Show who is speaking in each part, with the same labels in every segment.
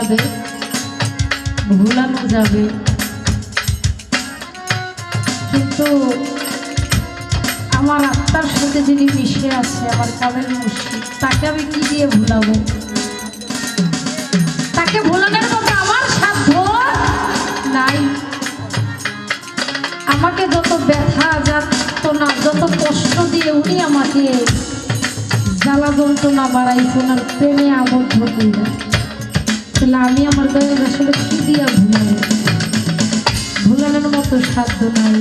Speaker 1: যাবে, ভুলানো যাবে, কিন্তু আমার আত্মার সাথে যিনি মিশে আছে, আমার কামেল মুর্শিদ, তাকে আমি কি দিয়ে ভুলাবো? তাকে ভুলানোর মতো আমার সাধ্য নাই। আমাকে যত ব্যথা যাতনা, যত কষ্ট দিয়ে উনি আমাকে জ্বালা যন্ত্রণা বাড়াইছেন আর প্রেমে আবদ্ধ করলেন, তাহলে আমি আমার দয়াল আসলে কি দিয়া ভুলাবো? ভুলানোর মতো সাধ্য নাই।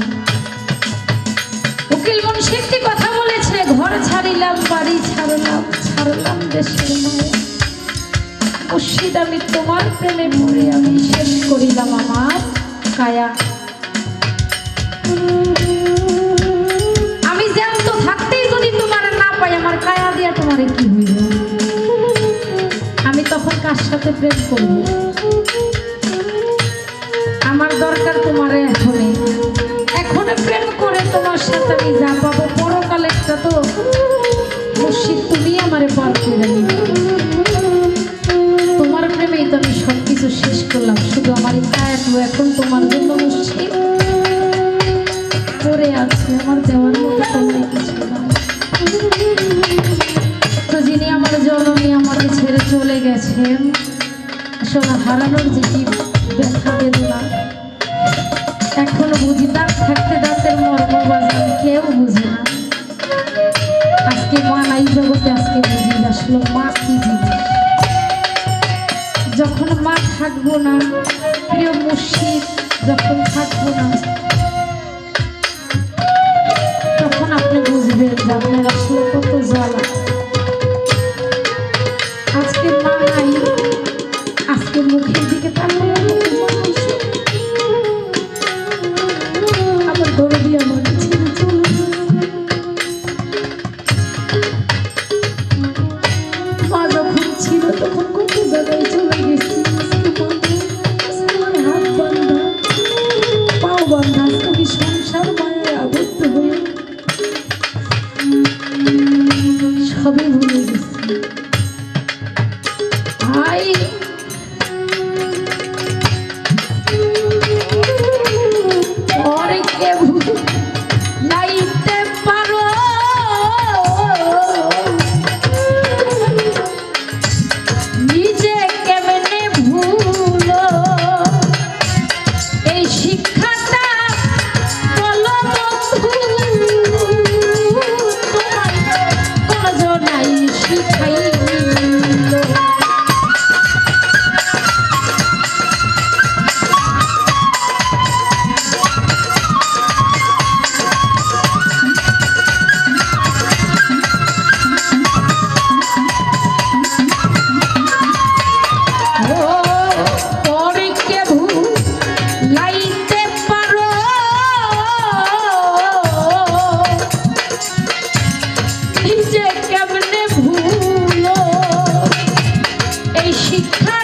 Speaker 1: উকিল মুন্সি একটি কথা বলেছে, ঘর ছাড়িলাম, বাড়ি ছাড়লাম, ছাড়লাম দেশের মায়া। মুর্শিদ আমি তোমার প্রেমে পড়ে আমি শেষ করিলাম আমার কায়া। আমি জ্যান্ত থাকতেই যদি তোমার না পাই, আমার কায়া দিয়া তোমারে কি হইল? আমি তখন কার সাথে প্রেম করব? আমার দরকার তোমারে এখনই, এখনো প্রেম করে তোমার সাথে আমি যা পাবো পরকালেরটা তো মুর্শিদ তুমি আমারে পার করে নিবে। তোমার প্রেমেই তো আমি সব কিছু শেষ করলাম, শুধু আমার এই কায়াটু এখন তোমার জন্য মুর্শিদ পড়ে আছে, আমার দেওয়ার মতো তোমার কিছু না। তো যিনি আমার জননী আমাকে ছেড়ে চলে গেছেন, আসলে হারানোর যে কি ব্যথা বেদনা এখনো বুঝি, দাঁত থাকতে দাঁতের মর্ম বাজান কেউ বুঝে না। আজকে মা নাই জগতে, আজকে বুঝি আসলে মা কি জিনিস। যখন মা থাকবো না, প্রিয় মুর্শিদ যখন থাকবো না, তখন আপনি বুঝবেন যে আপনার আসলে কত জ্বালা। আজকে মা নাই, আজকে মুখের দিকে তাকিয়ে আমার ধরে দিয়ে আমার ছেড়ে চলে মা যখন ছিল তখন কত জায়গায় চলে গেছি। আমার হাত বান্ধা, পাও বান্ধা, তুমি সংসার মায়ের আবদ্ধ হয়ে সবই ভুলে গেছি। আই শিক্ষা